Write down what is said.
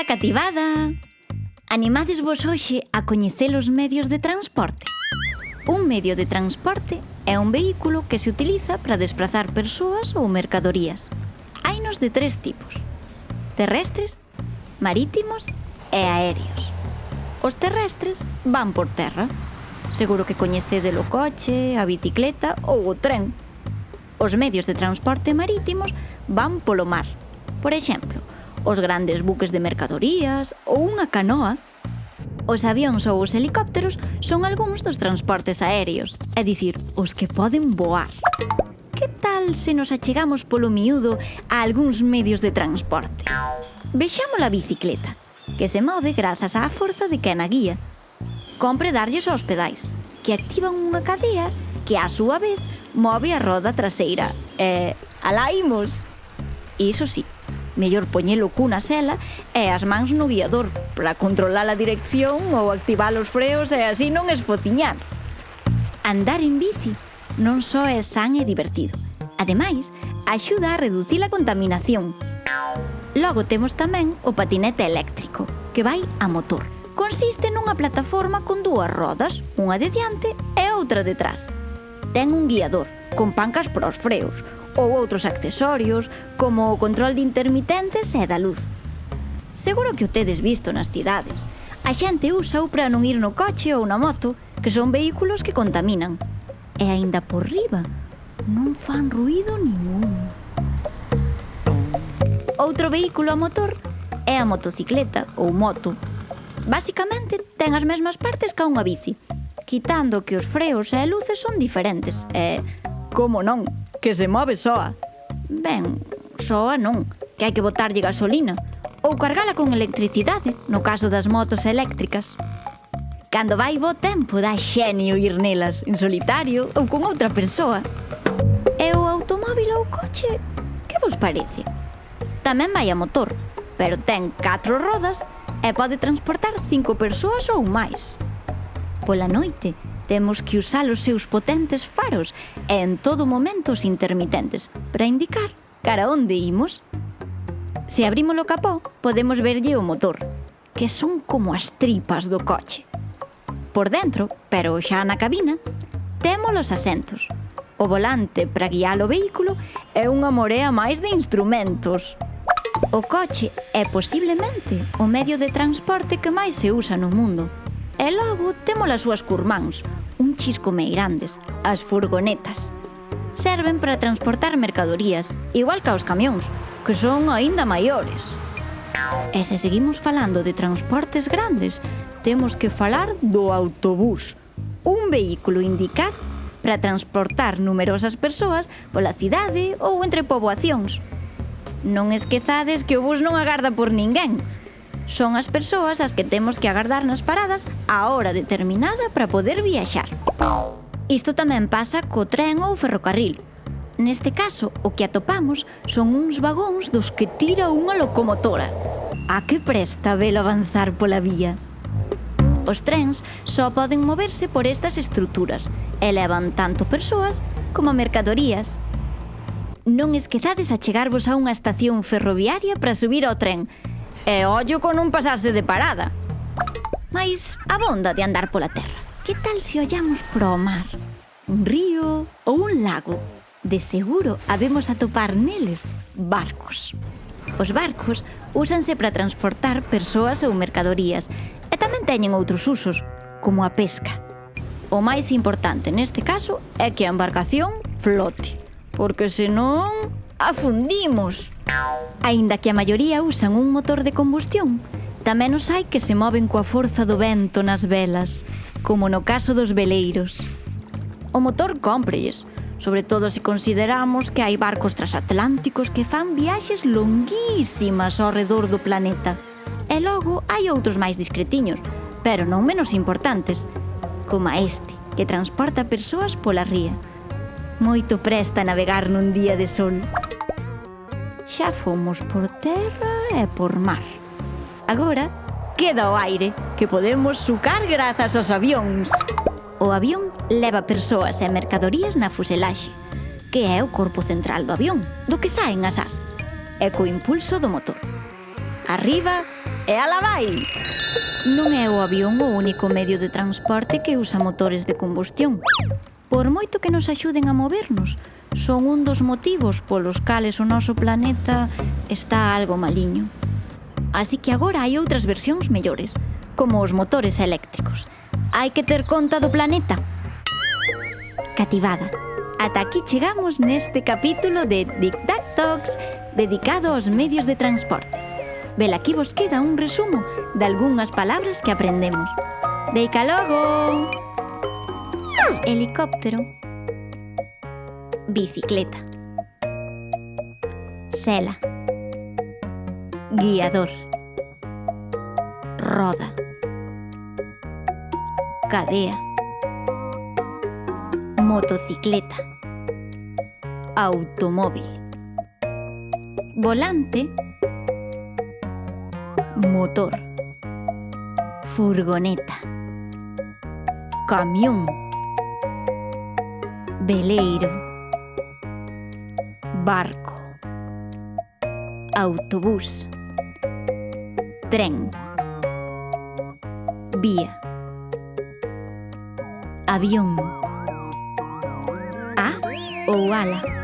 Ola, cativada! Animadesvos hoxe a coñecer os medios de transporte. Un medio de transporte é un vehículo que se utiliza para desplazar persoas ou mercadorías. Hainos de 3 tipos: terrestres, marítimos e aéreos. Os terrestres van por terra. Seguro que coñecedes o coche, a bicicleta ou o tren. Os medios de transporte marítimos van polo mar. Por exemplo, os grandes buques de mercadorías ou unha canoa. Os avións ou os helicópteros son algúns dos transportes aéreos, é dicir, os que poden voar. Que tal se nos achegamos polo miúdo a algúns medios de transporte? Vexamos a bicicleta, que se move grazas á forza de quen a guía. Compre darlles aos pedais, que activan unha cadea que, á súa vez, move a roda traseira. Alá imos! Iso sí, mellor poñelo cunha sela e as mans no guiador para controlar a dirección ou activar os freos e así non esfociñar. Andar en bici non só é san e divertido, ademais, axuda a reducir a contaminación. Logo temos tamén o patinete eléctrico, que vai a motor. Consiste nunha plataforma con 2 rodas, unha de diante e outra detrás. Ten un guiador, con pancas para os freos, ou outros accesorios, como o control de intermitentes e da luz. Seguro que o tedes visto nas cidades. A xente úsao para non ir no coche ou na moto, que son vehículos que contaminan. E aínda por riba, non fan ruído ningún. Outro vehículo a motor é a motocicleta ou moto. Basicamente, ten as mesmas partes que unha bici, quitando que os freos e luces son diferentes. E, como non, que se move soa. Ben, soa non, que hai que botarlle gasolina ou cargala con electricidade, no caso das motos eléctricas. Cando vai bo tempo, dá xenio ir nelas, en solitario ou con outra persoa. E o automóbil ou coche, que vos parece? Tamén vai a motor, pero ten 4 rodas e pode transportar 5 persoas ou máis. Pola noite, temos que usar os seus potentes faros e en todo momento os intermitentes para indicar cara onde imos. Se abrimos o capó, podemos verlle o motor, que son como as tripas do coche. Por dentro, pero xa na cabina, temos os asentos, o volante para guiar o vehículo e unha morea máis de instrumentos. O coche é posiblemente o medio de transporte que máis se usa no mundo. E logo temos as súas curmáns, un chisco mei grandes, as furgonetas. Serven para transportar mercadorías, igual que os camións, que son aínda maiores. E se seguimos falando de transportes grandes, temos que falar do autobús, un vehículo indicado para transportar numerosas persoas pola cidade ou entre poboacións. Non esquezades que o bus non agarda por ninguén. Son as persoas as que temos que agardar nas paradas á hora determinada para poder viaxar. Isto tamén pasa co tren ou ferrocarril. Neste caso, o que atopamos son uns vagóns dos que tira unha locomotora. A que presta velo avanzar pola vía? Os trens só poden moverse por estas estruturas e levan tanto persoas como mercadorías. Non esquezades a chegarvos a unha estación ferroviaria para subir ao tren. E ollo con non pasarse de parada. Mais abonda de andar pola terra. Que tal se ollamos pro mar? Un río ou un lago? De seguro habemos atopar neles barcos. Os barcos úsanse para transportar persoas ou mercadorías e tamén teñen outros usos, como a pesca. O máis importante neste caso é que a embarcación flote, porque senón afundimos. Aínda que a maioría usan un motor de combustión, tamén os hai que se moven coa forza do vento nas velas, como no caso dos veleiros. O motor cómprelles, sobre todo se consideramos que hai barcos transatlánticos que fan viaxes longuísimas ao redor do planeta. E logo hai outros máis discretiños, pero non menos importantes, como este, que transporta persoas pola ría. Moito presta a navegar nun día de sol. Xa fomos por terra e por mar. Agora queda o aire, que podemos sucar grazas aos avións. O avión leva persoas e mercadorías na fuselaxe, que é o corpo central do avión, do que saen as ás, e co impulso do motor. Arriba, E ala vai! Non é o avión o único medio de transporte que usa motores de combustión. Por moito que nos axuden a movernos, son un dos motivos polos cales o noso planeta está algo maliño. Así que agora hai outras versións mellores, como os motores eléctricos. Hai que ter conta do planeta. Cativada. Ata aquí chegamos neste capítulo de Tic Tac Talks dedicado aos medios de transporte. Velaquí vos queda un resumo de algunhas palabras que aprendemos. Deica logo! Helicóptero, bicicleta, sela, guiador, roda, cadea, motocicleta, automóvil, volante, motor, furgoneta, camión, veleiro, barco, autobús, tren, vía, avión, a ou ala.